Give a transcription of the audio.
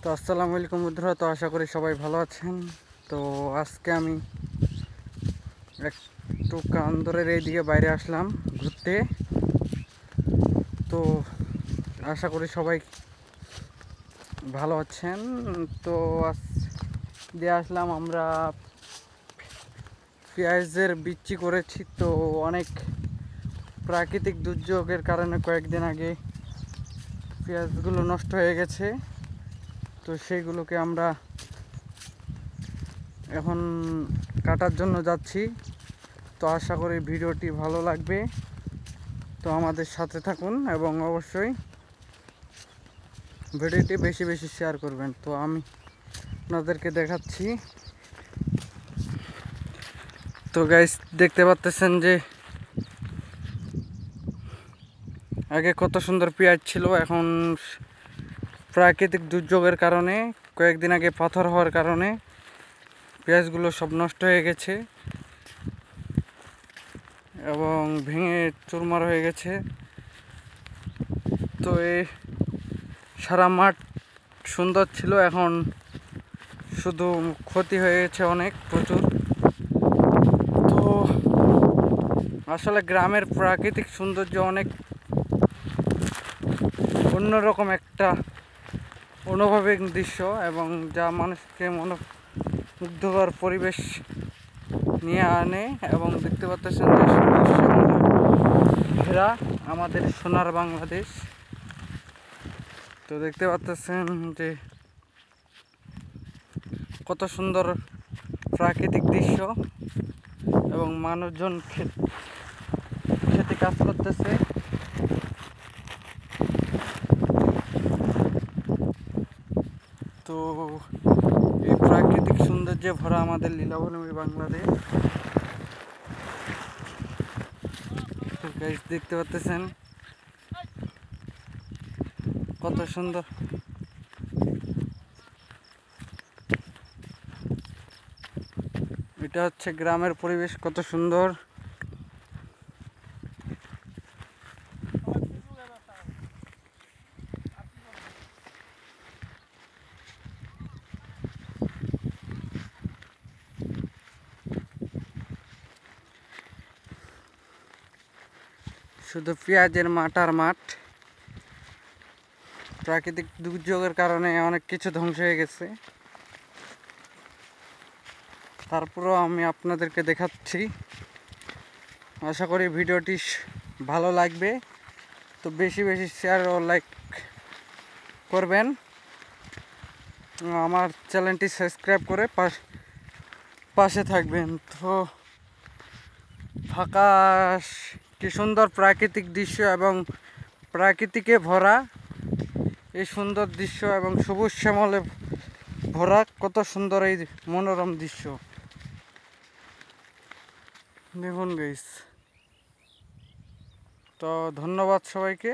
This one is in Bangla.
তো আসসালামু আলাইকুম বন্ধুরা। তো আশা করি সবাই ভালো আছেন। তো আজকে আমি একটু কান্দরের এইদিকে বাইরে আসলাম ঘুরতে। তো আশা করি সবাই ভালো আছেন। তো আজ দিয়ে আসলাম আমরা পেঁয়াজের বিচি করেছি। তো অনেক প্রাকৃতিক দুর্যোগের কারণে কয়েকদিন আগে পেঁয়াজগুলো নষ্ট হয়ে গেছে। তো সেইগুলোকে আমরা এখন কাটার জন্য যাচ্ছি। তো আশা করি ভিডিওটি ভালো লাগবে। তো আমাদের সাথে থাকুন এবং অবশ্যই ভিডিওটি বেশি বেশি শেয়ার করবেন। তো আমি আপনাদেরকে দেখাচ্ছি। তো গাইস, দেখতে পাচ্ছেন যে আগে কত সুন্দর পেঁয়াজ ছিল, এখন প্রাকৃতিক দুর্যোগের কারণে কয়েকদিন আগে পাথর হওয়ার কারণে পেঁয়াজগুলো সব নষ্ট হয়ে গেছে এবং ভেঙে চুরমার হয়ে গেছে। তো এই সারা মাঠ সুন্দর ছিল, এখন শুধু ক্ষতি হয়ে গেছে অনেক প্রচুর। তো আসলে গ্রামের প্রাকৃতিক সৌন্দর্য অনেক অন্যরকম একটা অনুভবের দৃশ্য এবং যা মানুষকে মনোমুগ্ধকর পরিবেশ নিয়ে আনে। এবং দেখতে পাচ্ছেন যে ঘেরা আমাদের সোনার বাংলাদেশ। তো দেখতে পাচ্ছেন যে কত সুন্দর প্রাকৃতিক দৃশ্য এবং মানুষজন খেতে কাজ করতেছে। তো এই প্রাকৃতিক সৌন্দর্যে ভরা আমাদের লীলাভূমি বাংলাদেশ। তো গাইস, দেখতে পাচ্ছেন কত সুন্দর। এটা হচ্ছে গ্রামের পরিবেশ, কত সুন্দর। শুধু পেঁয়াজের মাঠ আর মাঠ। প্রাকৃতিক দুর্যোগের কারণে অনেক কিছু ধ্বংস হয়ে গেছে, তারপরেও আমি আপনাদেরকে দেখাচ্ছি। আশা করি ভিডিওটি ভালো লাগবে। তো বেশি বেশি শেয়ার ও লাইক করবেন। আমার চ্যানেলটি সাবস্ক্রাইব করে পাশে থাকবেন। তো ফাঁকা কি সুন্দর প্রাকৃতিক দৃশ্য এবং প্রাকৃতিকে ভরা এই সুন্দর দৃশ্য এবং সবুজ শ্যামলে ভরা কত সুন্দর এই মনোরম দৃশ্য দেখুন গাইস। তো ধন্যবাদ সবাইকে।